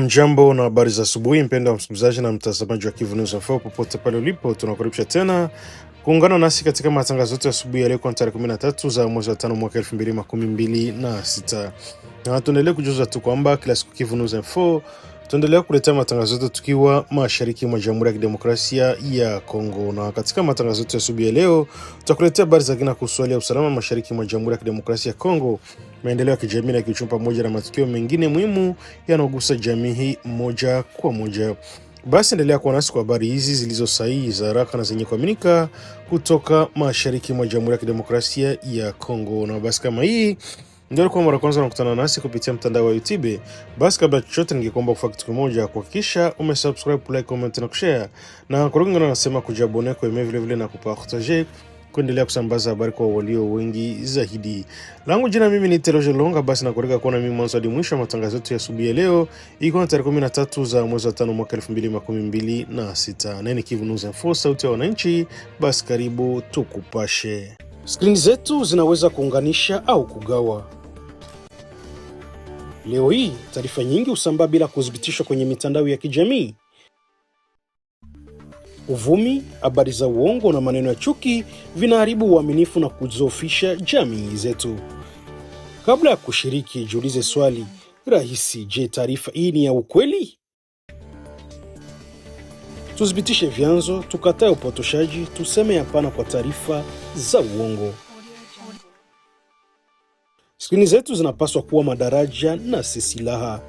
Jambo na habari za asubuhi, mpendwa msikilizaji na mtazamaji wa Kivu News Info popote pale ulipo, tunakukaribisha tena kuungana nasi katika matangazo yetu ya asubuhi ya leo kwa tarehe 13 za mwezi wa 5 mwaka 2026. Na tuendelee kujuza tu kwamba kila siku Kivu News Info tuendelea kuletea matangazo yetu tukiwa mashariki mwa Jamhuri ya Kidemokrasia ya Kongo. Na katika matangazo yetu ya asubuhi ya leo tutakuletea habari za kina kuhusu hali ya usalama mashariki mwa Jamhuri ya Kidemokrasia ya Kongo, maendeleo ya kijamii na kiuchumi pamoja na matukio mengine muhimu yanayogusa jamii hii moja kwa moja. Basi endelea kuwa nasi kwa habari hizi zilizo sahihi, za haraka na zenye kuaminika kutoka mashariki mwa Jamhuri ya Kidemokrasia ya Kongo. Na basi kama hii ndio kwa mara kwanza unakutana nasi kupitia mtandao wa YouTube, basi kabla chochote ningekuomba kufanya kitu kimoja, kuhakikisha umesubscribe, like, comment na kushare, na kwa wengine wanasema kujabone kwa email, vile vile na kupartager kuendelea kusambaza habari kwa walio wengi zaidi. Langu jina mimi ni Teloje Longa, basi nakurika kuona mimi mwanzo hadi mwisho matangazo yetu ya asubuhi ya leo. Iko na tarehe 13 za mwezi wa 5 mwaka 2026. Nani Kivu News Info, sauti ya wananchi. Basi karibu tukupashe. Skrini zetu zinaweza kuunganisha au kugawa. Leo hii taarifa nyingi husambaa bila kuthibitishwa kwenye mitandao ya kijamii. Uvumi, habari za uongo na maneno ya chuki vinaharibu uaminifu na kudhoofisha jamii zetu. Kabla ya kushiriki, jiulize swali rahisi: je, taarifa hii ni ya ukweli? Tuthibitishe vyanzo, tukatae upotoshaji, tuseme hapana kwa taarifa za uongo. Skrini zetu zinapaswa kuwa madaraja na si silaha.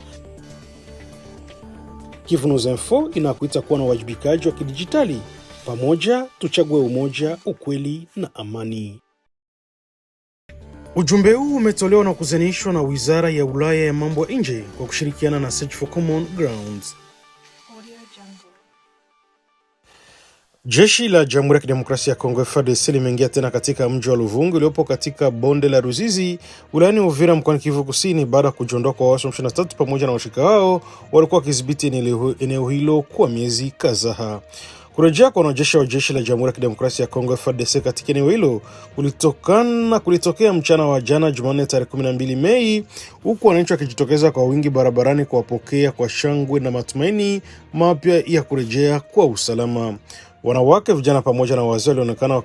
Kivu News Info inakuita kuwa na uwajibikaji wa kidijitali. Pamoja tuchague umoja, ukweli na amani. Ujumbe huu umetolewa na kuzanishwa na Wizara ya Ulaya ya Mambo ya Nje kwa kushirikiana na Search for Common Grounds. Jeshi la Jamhuri ya Kidemokrasia ya Kongo FARDC limeingia tena katika mji wa Luvungi uliopo katika bonde la Ruzizi wilayani Uvira mkoani Kivu Kusini baada ya kujiondoa kwa waasi wa M23 pamoja na washirika wao walikuwa wakidhibiti eneo hilo kwa miezi kadhaa. Kurejea kwa wanajeshi wa jeshi la Jamhuri ya Kidemokrasia ya Kongo FARDC katika eneo hilo kulitokea mchana wa jana Jumanne tarehe 12 Mei, huku wananchi wakijitokeza kwa wingi barabarani kuwapokea kwa shangwe na matumaini mapya ya kurejea kwa usalama. Wanawake, vijana pamoja na wazee walionekana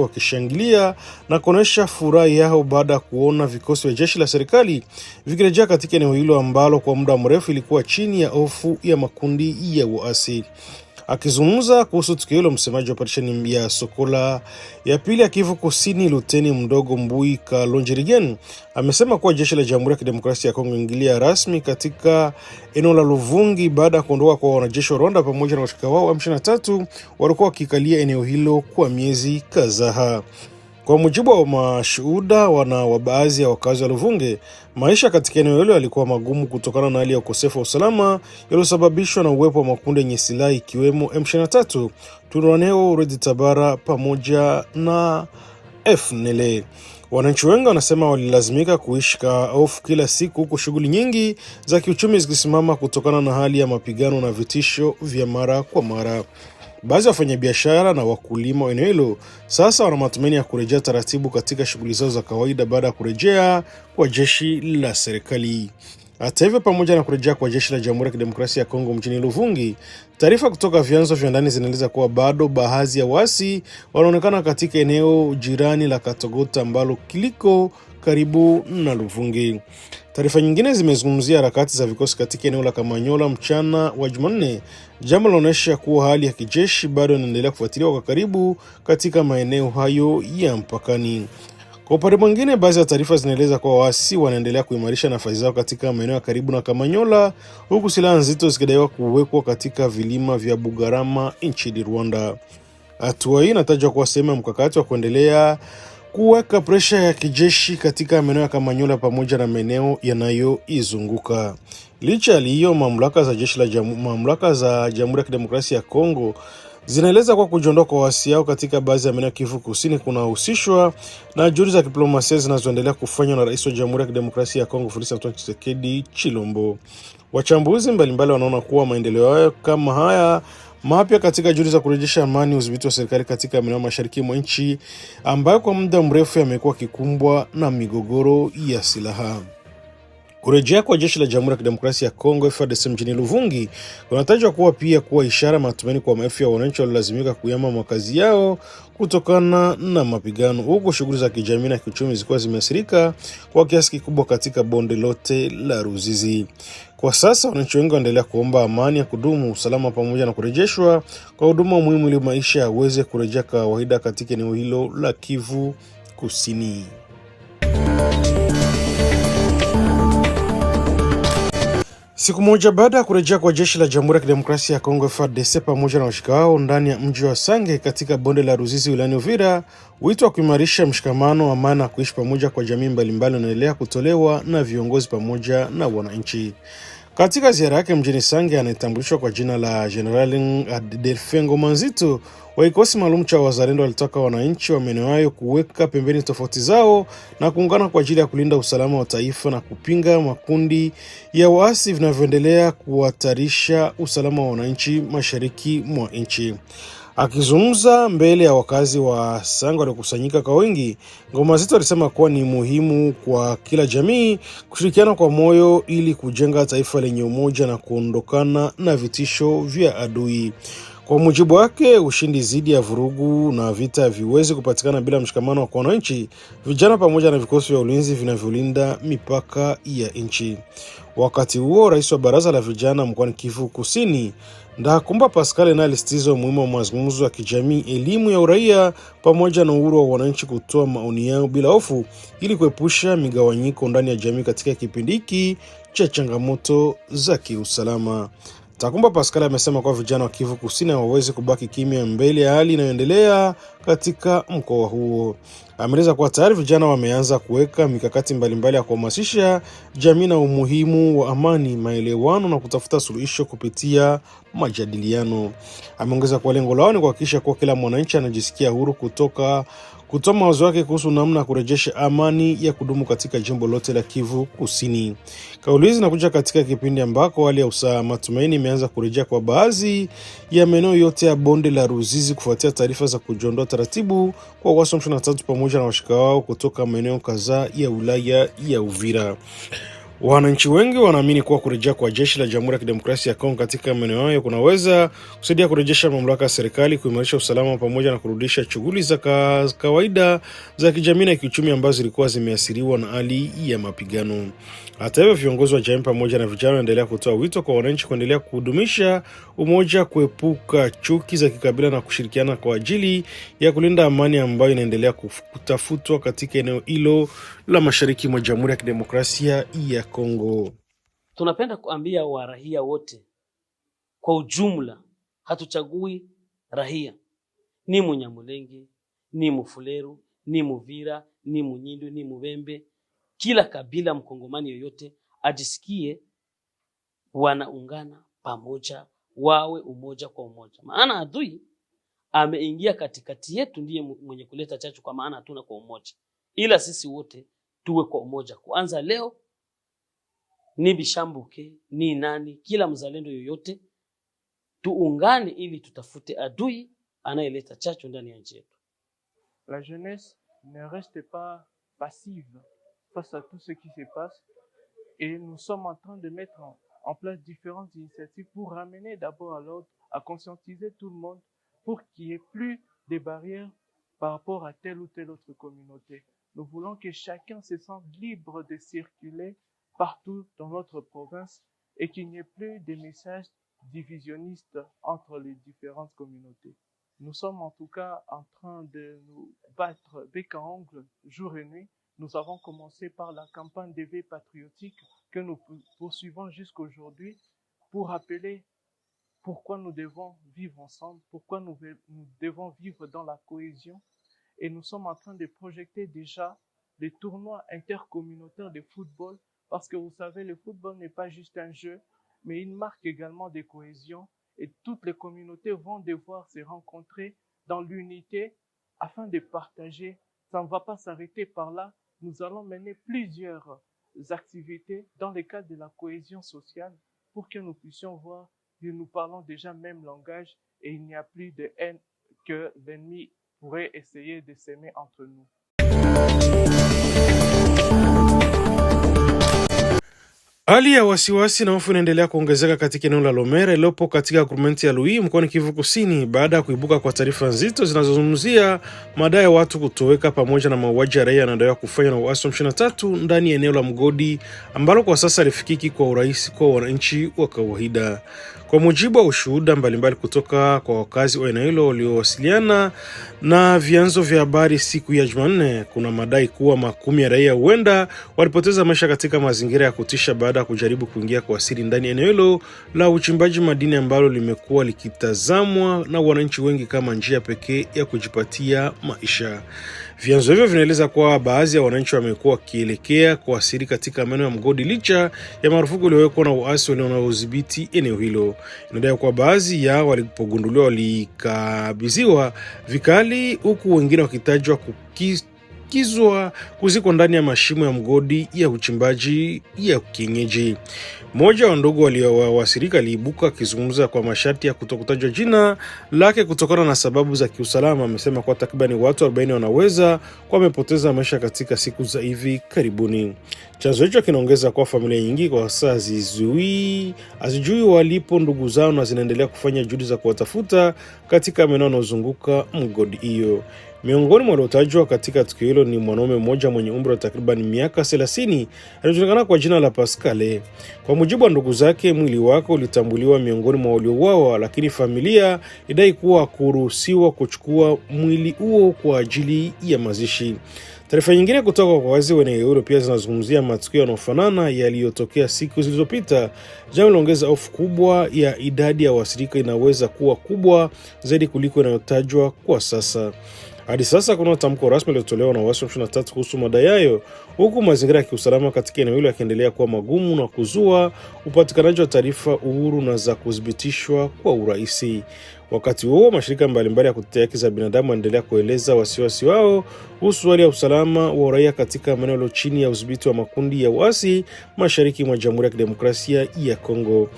wakishangilia na kuonesha furaha yao baada ya kuona vikosi vya jeshi la serikali vikirejea katika eneo hilo ambalo kwa muda mrefu ilikuwa chini ya hofu ya makundi ya uasi. Akizungumza kuhusu tukio hilo, msemaji wa operesheni ya Sokola ya pili ya Kivu Kusini, Luteni Mdogo Mbui Kalonjirigen, amesema kuwa jeshi la Jamhuri ya Kidemokrasia ya Kongo ingilia rasmi katika eneo la Luvungi baada ya kuondoka kwa wanajeshi wa Rwanda pamoja na washirika wao M23 walikuwa wakikalia eneo hilo kwa miezi kadhaa. Kwa mujibu wa mashuhuda wa baadhi ya wakazi wa Luvungi, maisha katika eneo hilo yalikuwa magumu kutokana na hali ya ukosefu wa usalama yaliyosababishwa na uwepo wa makundi yenye silaha ikiwemo M23, Twirwaneho, Red Tabara pamoja na FNL. Wananchi wengi wanasema walilazimika kuishi kwa hofu kila siku, huku shughuli nyingi za kiuchumi zikisimama kutokana na hali ya mapigano na vitisho vya mara kwa mara. Baadhi ya wafanyabiashara na wakulima wa eneo hilo sasa wana matumaini ya kurejea taratibu katika shughuli zao za kawaida baada ya kurejea kwa jeshi la serikali. Hata hivyo, pamoja na kurejea kwa jeshi la Jamhuri ya Kidemokrasia ya Kongo mjini Luvungi, taarifa kutoka vyanzo vya ndani zinaeleza kuwa bado baadhi ya waasi wanaonekana katika eneo jirani la Katogota ambalo kiliko karibu na Luvungi. Taarifa nyingine zimezungumzia harakati za vikosi katika eneo la Kamanyola mchana wa Jumanne, jambo linaonyesha kuwa hali ya kijeshi bado inaendelea kufuatiliwa kwa karibu katika maeneo hayo ya mpakani. Kwa upande mwingine, baadhi ya taarifa zinaeleza kuwa waasi wanaendelea kuimarisha nafasi zao katika maeneo ya karibu na Kamanyola, huku silaha nzito zikidaiwa kuwekwa katika vilima vya Bugarama nchini Rwanda. Hatua hii inatajwa kuwa sehemu ya mkakati wa kuendelea kuweka presha ya kijeshi katika maeneo ya Kamanyola pamoja na maeneo yanayoizunguka. Licha ya hiyo, mamlaka za Jamhuri ya Kidemokrasia ya Kongo zinaeleza kwa kujiondoa kwa waasi hao katika baadhi ya maeneo ya Kivu Kusini kunahusishwa na juhudi za diplomasia zinazoendelea kufanywa na Rais wa Jamhuri ya Kidemokrasia ya Kongo Felix Antoine Tshisekedi Chilombo. Wachambuzi mbalimbali wanaona kuwa maendeleo hayo kama haya mapya katika juhudi za kurejesha amani, udhibiti wa serikali katika maeneo mashariki mwa nchi ambayo kwa muda mrefu yamekuwa kikumbwa na migogoro ya silaha. Kurejea kwa jeshi la Jamhuri ya Kidemokrasia ya Kongo FARDC mjini Luvungi kunatajwa kuwa ishara matumaini kwa maelfu ya wananchi waliolazimika kuyama makazi yao kutokana na mapigano, huku shughuli za kijamii na kiuchumi zilikuwa zimeathirika kwa kiasi kikubwa katika bonde lote la Ruzizi. Kwa sasa wananchi wengi wanaendelea kuomba amani ya kudumu, usalama pamoja na kurejeshwa kwa huduma muhimu ili maisha yaweze kurejea kawaida katika eneo hilo la Kivu Kusini. Siku moja baada ya kurejea kwa jeshi la Jamhuri ya Kidemokrasia ya Kongo FARDC pamoja na washirika wao ndani ya mji wa Sange katika bonde la Ruzizi wilayani Uvira, wito wa kuimarisha mshikamano, amani na kuishi pamoja kwa jamii mbalimbali unaendelea kutolewa na viongozi pamoja na wananchi. Katika ziara yake mjini Sange, anayetambulishwa kwa jina la General Delphin Ngoma Nzito wa kikosi maalum cha wazalendo walitaka wananchi wa maeneo hayo kuweka pembeni tofauti zao na kuungana kwa ajili ya kulinda usalama wa taifa na kupinga makundi ya waasi vinavyoendelea kuhatarisha usalama wa wananchi mashariki mwa nchi. Akizungumza mbele ya wakazi wa Sange waliokusanyika kwa wingi, Ngoma Nzito alisema kuwa ni muhimu kwa kila jamii kushirikiana kwa moyo ili kujenga taifa lenye umoja na kuondokana na vitisho vya adui. Kwa mujibu wake, ushindi dhidi ya vurugu na vita haviwezi kupatikana bila mshikamano wa wananchi, vijana pamoja na vikosi vya ulinzi vinavyolinda mipaka ya nchi. Wakati huo, rais wa baraza la vijana mkoani Kivu Kusini, Ndakumba Pascal, na alisitiza umuhimu wa mazungumzo ya kijamii, elimu ya uraia pamoja na uhuru wa wananchi kutoa maoni yao bila hofu ili kuepusha migawanyiko ndani ya jamii katika kipindi hiki cha changamoto za kiusalama. Ndakumba Pascal amesema kwa vijana wa Kivu Kusini hawawezi kubaki kimya mbele ya hali inayoendelea katika mkoa huo. Ameeleza kuwa tayari vijana wameanza kuweka mikakati mbalimbali ya kuhamasisha jamii na umuhimu wa amani, maelewano na kutafuta suluhisho kupitia majadiliano. Ameongeza kuwa lengo lao ni kuhakikisha kuwa kila mwananchi anajisikia huru kutoa mawazo yake kuhusu namna ya kurejesha amani ya kudumu katika jimbo lote la Kivu Kusini. Kauli hizi zinakuja katika kipindi ambako hali ya matumaini imeanza kurejea kwa baadhi ya maeneo yote ya bonde la Ruzizi kufuatia taarifa za kujiondoa taratibu kwa waasi wa M23 pamoja na washirika wao kutoka maeneo kadhaa ya wilaya ya Uvira. Wananchi wengi wanaamini kuwa kurejea kwa jeshi la Jamhuri ya Kidemokrasia ya Kongo katika maeneo hayo kunaweza kusaidia kurejesha mamlaka ya serikali, kuimarisha usalama pamoja na kurudisha shughuli za kawaida za kijamii na kiuchumi ambazo zilikuwa zimeathiriwa na hali ya mapigano. Hata hivyo, viongozi wa jamii pamoja na vijana wanaendelea kutoa wito kwa wananchi kuendelea kudumisha umoja, kuepuka chuki za kikabila na kushirikiana kwa ajili ya kulinda amani ambayo inaendelea kutafutwa katika eneo hilo la mashariki mwa Jamhuri ya Kidemokrasia ya Kongo. Tunapenda kuambia warahia wote kwa ujumla, hatuchagui rahia, ni Munyamulenge, ni Mufuleru, ni Muvira, ni Munyindu, ni Mubembe. Kila kabila mkongomani yoyote ajisikie wanaungana pamoja, wawe umoja kwa umoja. Maana adui ameingia katikati yetu, ndiye mwenye kuleta chachu, kwa maana hatuna kwa umoja. Ila sisi wote tuwe kwa umoja. Kuanza leo, ni Bishambuke, ni nani, kila mzalendo yoyote tuungane ili tutafute adui anayeleta chachu ndani ya nchi yetu. La jeunesse ne reste pas passive face à tout ce qui se passe, et nous sommes en train de mettre en place différentes initiatives pour ramener d'abord à l'ordre, à conscientiser tout le monde pour qu'il n'y ait plus de barrières par rapport à telle ou telle autre communauté. Nous voulons que chacun se sente libre de circuler partout dans notre province et qu'il n'y ait plus de messages divisionnistes entre les différentes communautés. Nous sommes en tout cas en train de nous battre bec à ongle jour et nuit. Nous avons commencé par la campagne d'éveil patriotique que nous poursuivons jusqu'aujourd'hui pour rappeler pourquoi nous devons vivre ensemble, pourquoi nous devons vivre dans la cohésion. Et nous sommes en train de projeter déjà des tournois intercommunautaires de football, parce que vous savez, le football n'est pas juste un jeu, mais une marque également de cohésion, et toutes les communautés vont devoir se rencontrer dans l'unité afin de partager. Ça ne va pas s'arrêter par là. Nous allons mener plusieurs activités dans le cadre de la cohésion sociale pour que nous puissions voir que nous parlons déjà même langage et il n'y a plus de haine que l'ennemi pourrait essayer de s'aimer entre nous. Hali ya wasiwasi na hofu inaendelea kuongezeka katika eneo la Lomera iliyopo katika gurumenti ya Lui mkoani Kivu Kusini baada ya kuibuka kwa taarifa nzito zinazozungumzia madai ya watu kutoweka pamoja na mauaji ya raia yanadaiwa kufanywa na waasi wa M23 ndani ya eneo la Mgodi ambalo kwa sasa halifikiki kwa urahisi kwa wananchi wa kawaida. Kwa mujibu wa ushuhuda mbalimbali kutoka kwa wakazi wa eneo hilo waliowasiliana na vyanzo vya habari siku ya Jumanne, kuna madai kuwa makumi ya raia huenda walipoteza maisha katika mazingira ya kutisha baada ya kujaribu kuingia kwa asili ndani ya eneo hilo la uchimbaji madini ambalo limekuwa likitazamwa na wananchi wengi kama njia pekee ya kujipatia maisha. Vyanzo hivyo vinaeleza kuwa baadhi ya wananchi wamekuwa wakielekea kwa asili katika maeneo ya Mgodi licha ya marufuku iliyowekwa na waasi wanaodhibiti eneo hilo. Inadai kuwa baadhi ya walipogunduliwa walikabidhiwa vikali, huku wengine wakitajwa kukizwa kuzikwa ndani ya mashimo ya mgodi ya uchimbaji ya kienyeji. Mmoja wa ndugu waliowasirika aliibuka akizungumza kwa masharti ya kutokutajwa jina lake kutokana na sababu za kiusalama. Amesema kwa takriban watu 40 wanaweza kwa wamepoteza maisha katika siku za hivi karibuni. Chanzo hicho kinaongeza kwa familia nyingi kwa sasa hazijui walipo ndugu zao na zinaendelea kufanya juhudi za kuwatafuta katika maeneo yanayozunguka mgodi hiyo. Miongoni mwa waliotajwa katika tukio hilo ni mwanaume mmoja mwenye umri wa takriban miaka 30 alijulikana kwa jina la Pascal. Kwa mujibu wa ndugu zake, mwili wake ulitambuliwa miongoni mwa waliouawa, lakini familia idai kuwa kuruhusiwa kuchukua mwili huo kwa ajili ya mazishi. Taarifa nyingine kutoka kwa wazee wa eneo hilo pia zinazungumzia matukio yanayofanana yaliyotokea siku zilizopita. Jambo linaongeza hofu kubwa ya idadi ya waathirika inaweza kuwa kubwa zaidi kuliko inayotajwa kwa sasa. Hadi sasa kuna tamko rasmi lililotolewa na waasi wa M23 kuhusu madai hayo, huku mazingira ya kiusalama katika eneo hilo yakiendelea kuwa magumu na kuzua upatikanaji wa taarifa uhuru na za kuthibitishwa kwa urahisi. Wakati huo, mashirika mbalimbali ya kutetea haki za binadamu yanaendelea kueleza wasiwasi wao kuhusu hali ya usalama wa raia katika maeneo chini ya udhibiti wa makundi ya waasi mashariki mwa Jamhuri ya Kidemokrasia ya Kongo.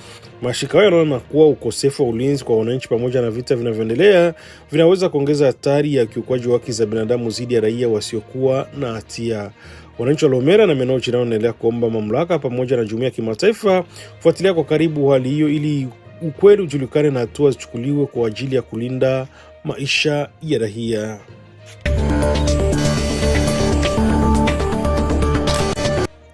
Mashirika hayo yanaona kuwa ukosefu wa ulinzi kwa wananchi pamoja na vita vinavyoendelea vinaweza kuongeza hatari ya ukiukwaji wa haki za binadamu dhidi ya raia wasiokuwa na hatia. Wananchi wa Lomera na maeneo jirani wanaendelea kuomba mamlaka pamoja na jumuiya ya kimataifa kufuatilia kwa karibu hali hiyo ili ukweli ujulikane na hatua zichukuliwe kwa ajili ya kulinda maisha ya raia.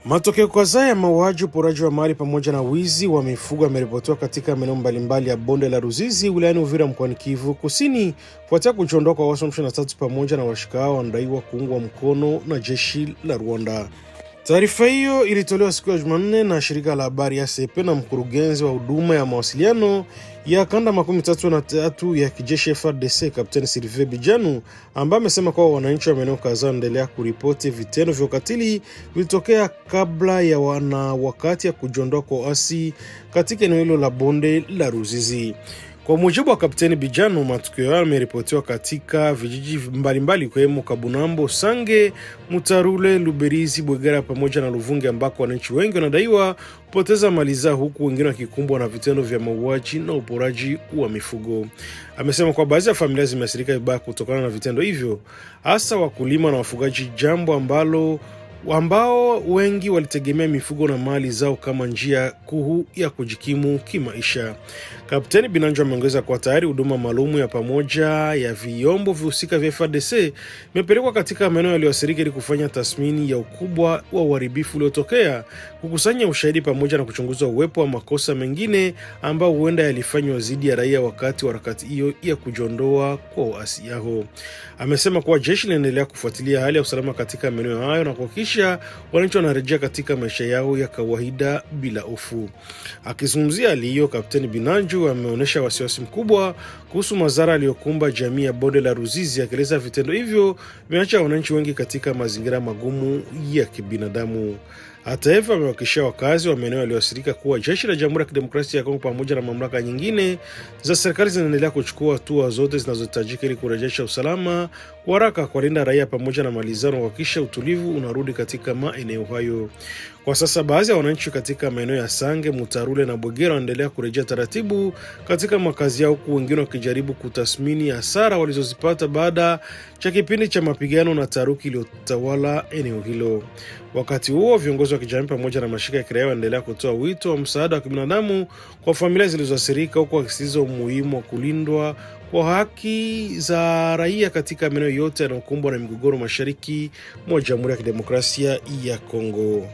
Matokeo kadhaa ya mauaji, uporaji wa mali pamoja na wizi wa mifugo yameripotiwa katika maeneo mbalimbali ya bonde la Ruzizi wilayani Uvira mkoani Kivu Kusini kufuatia kujiondoa kwa waasi wa M23 pamoja na washirika hao wanadaiwa kuungwa mkono na jeshi la Rwanda. Taarifa hiyo ilitolewa siku ya Jumanne na shirika la habari ya ACP na mkurugenzi wa huduma ya mawasiliano ya kanda 33 ya kijeshi FARDC Kapteni Sylvain Bijanu, ambaye amesema kwa wananchi wa maeneo kadhaa wanaendelea kuripoti vitendo vya ukatili vilitokea kabla ya wakati ya kujiondoa kwa waasi katika eneo hilo la bonde la Ruzizi. Kwa mujibu wa Kapteni Bijanu, matukio hayo yameripotiwa katika vijiji mbalimbali ikiwemo Kabunambo, Sange, Mutarule, Luberizi, Bwegera pamoja na Luvungi ambako wananchi wengi wanadaiwa kupoteza mali zao huku wengine wakikumbwa na vitendo vya mauaji na uporaji wa mifugo. Amesema kwa baadhi ya familia zimeathirika vibaya kutokana na vitendo hivyo, hasa wakulima na wafugaji, jambo ambao wengi walitegemea mifugo na mali zao kama njia kuu ya kujikimu kimaisha. Kapteni Binanjo ameongeza kwa tayari huduma maalum ya pamoja ya vyombo vihusika vya FARDC imepelekwa katika maeneo yaliyoathirika ili kufanya tathmini ya ukubwa wa uharibifu uliotokea, kukusanya ushahidi pamoja na kuchunguza uwepo wa makosa mengine ambao huenda yalifanywa dhidi ya raia wakati wa harakati hiyo ya kujiondoa kwa waasi hao. Amesema kuwa jeshi linaendelea kufuatilia hali ya usalama katika maeneo hayo na kuhakikisha wananchi wanarejea katika maisha yao ya kawaida bila hofu. Akizungumzia hali hiyo, Kapteni Binanjo ameonyesha wasiwasi mkubwa kuhusu madhara aliyokumba jamii ya bonde la Ruzizi, akieleza vitendo hivyo vimeacha wananchi wengi katika mazingira magumu ya kibinadamu. Hata hivyo, amewahakikishia wakazi wa maeneo yaliyoathirika kuwa jeshi la Jamhuri ya Kidemokrasia ya Kongo pamoja na mamlaka nyingine za serikali zinaendelea kuchukua hatua zote zinazohitajika ili kurejesha usalama kwa haraka, kuwalinda raia pamoja na mali zao na kuhakikisha utulivu unarudi katika maeneo hayo. Kwa sasa baadhi ya wananchi katika maeneo ya Sange, Mutarule na Bwegera wanaendelea kurejea taratibu katika makazi yao, huku wengine wakijaribu kutathmini hasara walizozipata baada ya kipindi cha mapigano na taharuki iliyotawala eneo hilo. Wakati huo, viongozi wa kijamii pamoja na mashirika ya kiraia wanaendelea kutoa wito wa msaada wa kibinadamu kwa familia zilizoathirika, huku wakisisitiza umuhimu wa kulindwa kwa haki za raia katika maeneo yote yanayokumbwa na migogoro mashariki mwa Jamhuri ya Kidemokrasia ya Kongo.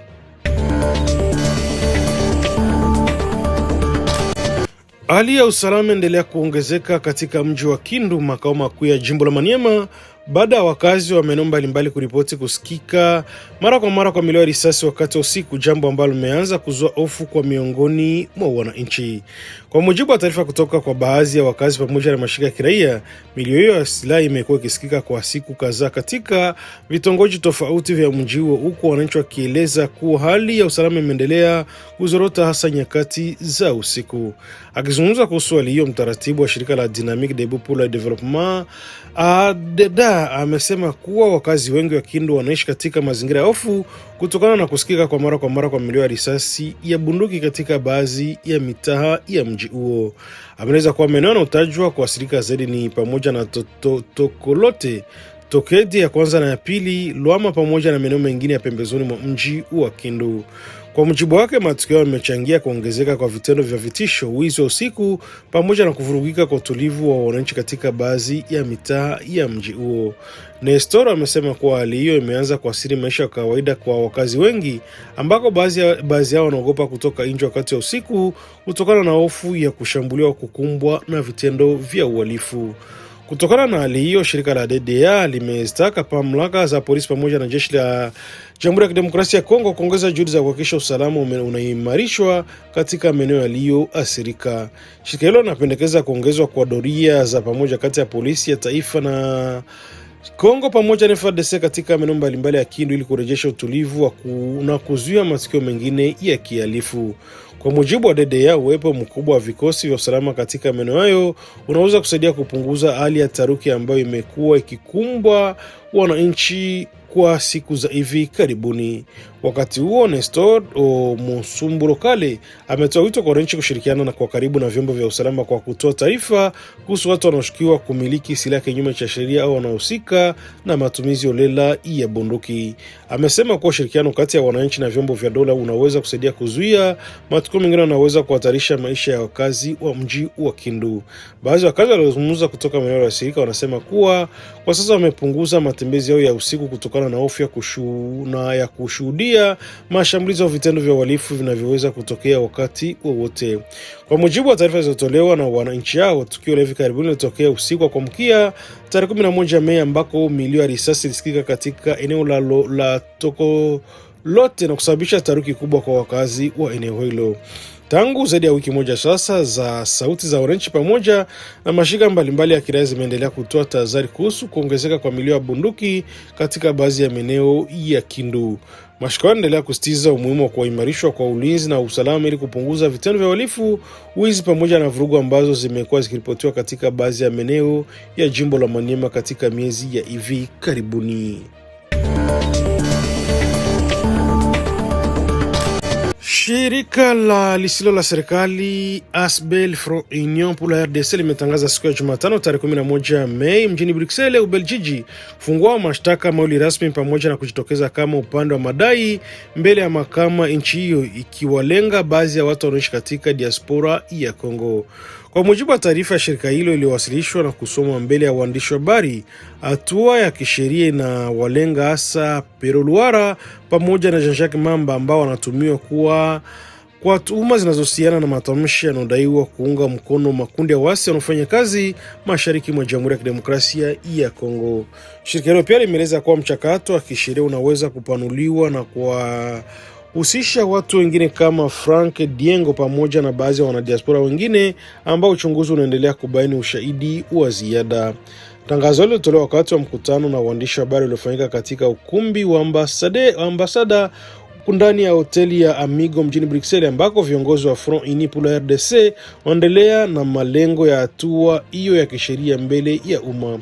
Hali ya usalama endelea kuongezeka katika mji wa Kindu, makao makuu ya jimbo la Maniema, baada ya wakazi wa maeneo mbalimbali kuripoti kusikika mara kwa mara kwa milio ya risasi wakati wa usiku, jambo ambalo limeanza kuzua hofu kwa miongoni mwa wananchi. Kwa mujibu wa taarifa kutoka kwa baadhi ya wakazi pamoja na mashirika ya kiraia, milio hiyo ya silaha imekuwa ikisikika kwa siku kadhaa katika vitongoji tofauti vya mji huo, huku wananchi wakieleza kuwa hali ya usalama imeendelea kuzorota hasa nyakati za usiku. Akizungumza kuhusu hali hiyo, mtaratibu wa shirika la Dynamique Debout pour le Développement Deda amesema kuwa wakazi wengi wa Kindu wanaishi katika mazingira ya hofu kutokana na kusikika kwa mara kwa milio ya risasi ya bunduki katika baadhi ya mitaa ya mji huo. Ameeleza kuwa maeneo yanayotajwa kuathirika zaidi ni pamoja na Tokolote, Tokedi ya kwanza na ya pili, Luama pamoja na maeneo mengine ya pembezoni mwa mji wa Kindu. Kwa mujibu wake, matukio yamechangia kuongezeka kwa vitendo vya vitisho, wizi wa usiku pamoja na kuvurugika kwa utulivu wa wananchi katika baadhi ya mitaa ya mji huo. Nestor amesema kuwa hali hiyo imeanza kuathiri maisha ya kawaida kwa wakazi wengi, ambako baadhi yao wanaogopa kutoka nje wakati wa usiku kutokana na hofu ya kushambuliwa, kukumbwa na vitendo vya uhalifu. Kutokana na hali hiyo, shirika la DDA limezitaka mamlaka za polisi pamoja na jeshi la Jamhuri ya Kidemokrasia ya Kongo kuongeza juhudi za kuhakikisha usalama unaimarishwa katika maeneo yaliyoathirika. Shirika hilo linapendekeza kuongezwa kwa doria za pamoja kati ya polisi ya taifa na Kongo pamoja na FARDC katika maeneo mbalimbali ya Kindu ili kurejesha utulivu na kuzuia matukio mengine ya kihalifu. Kwa mujibu wa DDA, uwepo mkubwa wa vikosi vya usalama katika maeneo hayo unaweza kusaidia kupunguza hali ya taharuki ambayo imekuwa ikikumbwa wananchi kwa siku za hivi karibuni. Wakati huo, Nestor Musumburo Kale ametoa wito kwa wananchi kushirikiana na kwa karibu na vyombo vya usalama kwa kutoa taarifa kuhusu watu wanaoshukiwa kumiliki silaha kinyume cha sheria au wanaohusika na matumizi holela ya bunduki. Amesema kuwa ushirikiano kati ya wananchi na vyombo vya dola unaweza kusaidia kuzuia matukio mengine yanayoweza kuhatarisha maisha ya wakazi wa mji wa Kindu. Baadhi ya wakazi waliozungumza kutoka maeneo ya shirika wanasema kuwa kwa sasa wamepunguza matembezi yao ya usiku kutokana na hofu ya kushuhudia mashambulizi au vitendo vya uhalifu vinavyoweza kutokea wakati wowote. Kwa mujibu wa taarifa zilizotolewa na wananchi hao, tukio la hivi karibuni lilitokea usiku wa kuamkia tarehe 11 Mei ambako milio ya risasi ilisikika katika eneo la Tokolote na kusababisha taharuki kubwa kwa wakazi wa eneo hilo. Tangu zaidi ya wiki moja sasa, za sauti za wananchi pamoja na mashirika mbalimbali ya kiraia zimeendelea kutoa tahadhari kuhusu kuongezeka kwa milio ya bunduki katika baadhi ya maeneo ya Kindu. Mashirika yanaendelea kusisitiza umuhimu wa kuimarishwa kwa ulinzi na usalama ili kupunguza vitendo vya uhalifu, wizi pamoja na vurugu ambazo zimekuwa zikiripotiwa katika baadhi ya maeneo ya jimbo la Maniema katika miezi ya hivi karibuni. Shirika la lisilo la serikali Asbel Front Union pour la RDC limetangaza siku ya Jumatano tarehe 11 Mei mjini Bruxelles, Ubelgiji, kufungua mashtaka mawili rasmi pamoja na kujitokeza kama upande wa madai mbele ya mahakama nchi hiyo, ikiwalenga baadhi ya watu wanaoishi katika diaspora ya Kongo. Kwa mujibu wa taarifa ya shirika hilo iliyowasilishwa na kusomwa mbele ya waandishi wa habari, hatua ya kisheria inawalenga hasa Pero Luara pamoja na Jean-Jacques Mamba ambao wanatumiwa kwa tuhuma zinazohusiana na matamshi yanayodaiwa kuunga mkono makundi ya waasi wanaofanya kazi mashariki mwa Jamhuri ya Kidemokrasia ya Kongo. Shirika hilo pia limeeleza kuwa mchakato wa kisheria unaweza kupanuliwa na husisha watu wengine kama Frank Diengo pamoja na baadhi ya wanadiaspora wengine ambao uchunguzi unaendelea kubaini ushahidi wa ziada. Tangazo hilo lilitolewa wakati wa mkutano na waandishi wa habari uliofanyika katika ukumbi wa ambasada ndani ya hoteli ya Amigo mjini Bruxelles, ambako viongozi wa Front Uni pour la RDC waendelea na malengo ya hatua hiyo ya kisheria mbele ya umma.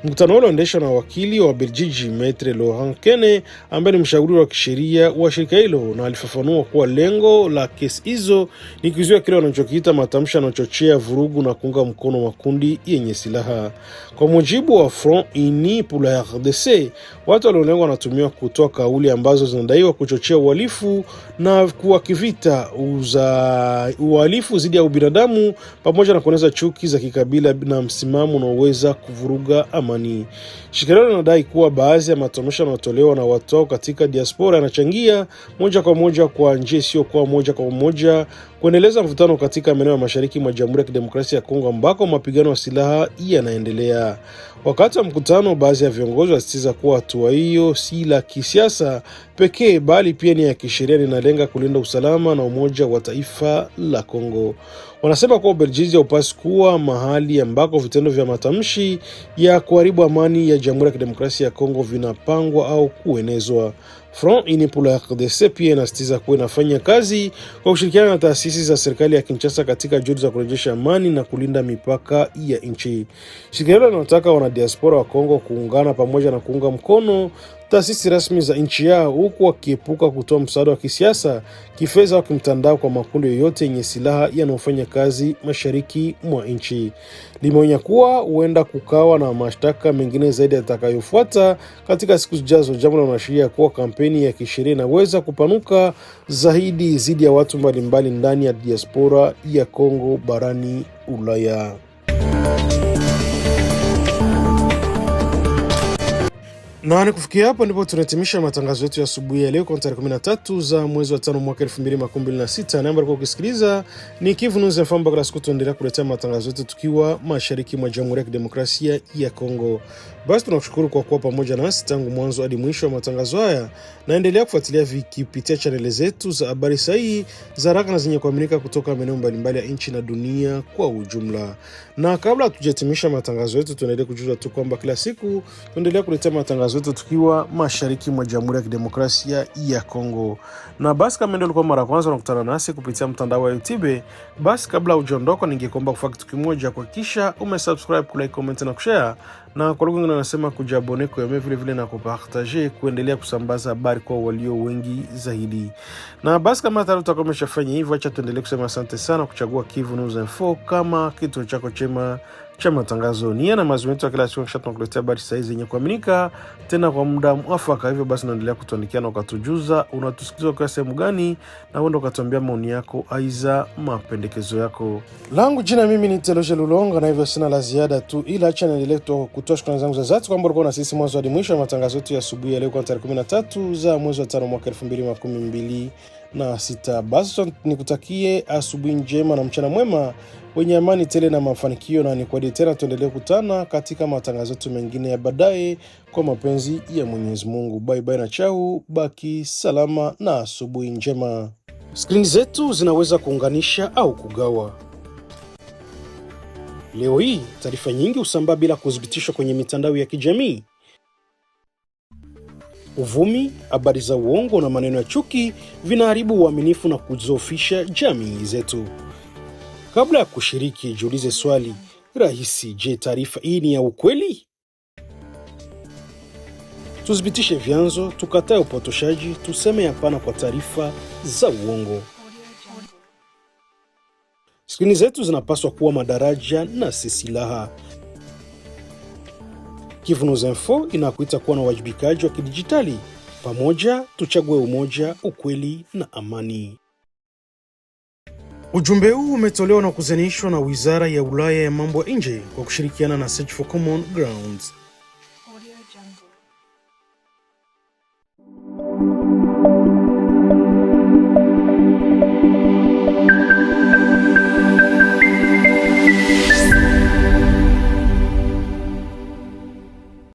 Mkutano ule uliendeshwa na wakili wa Belgiji Maitre Laurent Kene ambaye ni mshauri wa kisheria wa shirika hilo, na alifafanua kuwa lengo la kesi hizo ni kuzuia kile wanachokiita matamshi yanayochochea vurugu na kuunga mkono makundi yenye silaha. Kwa mujibu wa Front Uni pour la RDC, watu waliolengwa wanatumiwa kutoa kauli ambazo zinadaiwa kuchochea uhalifu na kuwa kivita uhalifu dhidi ya ubinadamu pamoja na kueneza chuki za kikabila na msimamo unaoweza kuvuruga amani. Shirika hilo linadai kuwa baadhi ya matamshi yanayotolewa na watu katika diaspora yanachangia moja kwa moja kwa njia sio kwa moja kwa moja kuendeleza mvutano katika maeneo ya mashariki mwa Jamhuri ya Kidemokrasia ya Kongo ambako mapigano ya silaha yanaendelea. Wakati wa mkutano, baadhi ya viongozi wasisitiza kuwa hatua hiyo si la kisiasa pekee bali pia ni ya kisheria, inalenga kulinda usalama na umoja wa taifa la Kongo. Wanasema kuwa Ubelgiji haupaswi kuwa mahali ambako vitendo vya matamshi ya kuharibu amani ya Jamhuri ya Kidemokrasia ya Kongo vinapangwa au kuenezwa. Front Uni pour la RDC pia inasitiza kuwa inafanya kazi kwa kushirikiana na taasisi za serikali ya Kinshasa katika juhudi za kurejesha amani na kulinda mipaka ya nchi. Shirika hilo linataka wanadiaspora wa Kongo kuungana pamoja na kuunga mkono taasisi rasmi za nchi yao, huku wakiepuka kutoa msaada wa kisiasa, kifedha au kimtandao kwa makundi yoyote yenye silaha yanayofanya kazi mashariki mwa nchi. Limeonya kuwa huenda kukawa na mashtaka mengine zaidi yatakayofuata katika siku zijazo, jambo linaloashiria kuwa kampeni ya kisheria inaweza kupanuka zaidi dhidi ya watu mbalimbali ndani ya diaspora ya Kongo barani Ulaya. Na kufikia hapo ndipo tunahitimisha matangazo yetu ya asubuhi ya leo kwa tarehe 13 za mwezi wa 5 mwaka 2026. Na ambapo kusikiliza ni Kivu News FM, bakala siku tuendelea kuletea matangazo yetu tukiwa mashariki mwa Jamhuri ya Kidemokrasia ya Kongo. Basi tunakushukuru kwa kuwa pamoja nasi tangu mwanzo hadi mwisho wa matangazo haya, na endelea kufuatilia vikipitia chaneli zetu za habari sahihi za haraka na zenye kuaminika kutoka maeneo mbalimbali ya nchi na dunia kwa ujumla. Na kabla tujatimisha matangazo yetu, tuendelee kujuza tu kwamba kila siku tuendelea kuletea matangazo yetu tukiwa mashariki mwa Jamhuri ya Kidemokrasia ya Kongo. Na basi kama ndio ulikuwa mara kwanza unakutana nasi kupitia mtandao wa YouTube, basi kabla hujaondoka ningekomba kufanya kitu kimoja, kuhakikisha umesubscribe, kulike, comment na kushare, na kwa lugha nyingine nasema kujabone kwa vile vile na kupartager, kuendelea kusambaza habari kwa walio wengi zaidi. Na basi kama tayari utakuwa umeshafanya hivyo, acha tuendelee kusema asante sana kuchagua Kivu News Info kama kituo chako chema cha matangazo. Ni na mazungumzo kila siku kisha tunakuletea habari sahihi zenye kuaminika tena kwa muda mwafaka. Hivyo basi naendelea kutuandikia na ukatujuza unatusikiliza kwa sehemu gani, na uende ukatuambia maoni yako aiza mapendekezo yako. Langu jina mimi ni Teloje Lulonga, na hivyo sina la ziada tu, ila acha niendelee kutoa shukrani zangu za dhati kwamba ulikuwa na sisi mwanzo hadi mwisho wa matangazo yetu ya asubuhi ya leo kwa tarehe 13 za mwezi wa 5 mwaka 2026. Basi nikutakie asubuhi njema na mchana mwema wenye amani tele na mafanikio, na ni kwa tena tuendelee kutana katika matangazo yetu mengine ya baadaye kwa mapenzi ya Mwenyezi Mungu. Bye bye na chao, baki salama na asubuhi njema. Skrini zetu zinaweza kuunganisha au kugawa. Leo hii taarifa nyingi husambaa bila kuthibitishwa kwenye mitandao ya kijamii. Uvumi, habari za uongo na maneno ya chuki vinaharibu uaminifu na kudhoofisha jamii zetu. Kabla ya kushiriki, jiulize swali rahisi: je, taarifa hii ni ya ukweli? Tuthibitishe vyanzo, tukatae upotoshaji, tuseme hapana kwa taarifa za uongo. Skrini zetu zinapaswa kuwa madaraja na si silaha. Kivu News Info inakuita kuwa na uwajibikaji wa kidijitali. Pamoja tuchague umoja, ukweli na amani. Ujumbe huu umetolewa na kuzanishwa na Wizara ya Ulaya ya Mambo ya Nje kwa kushirikiana na Search for Common Ground.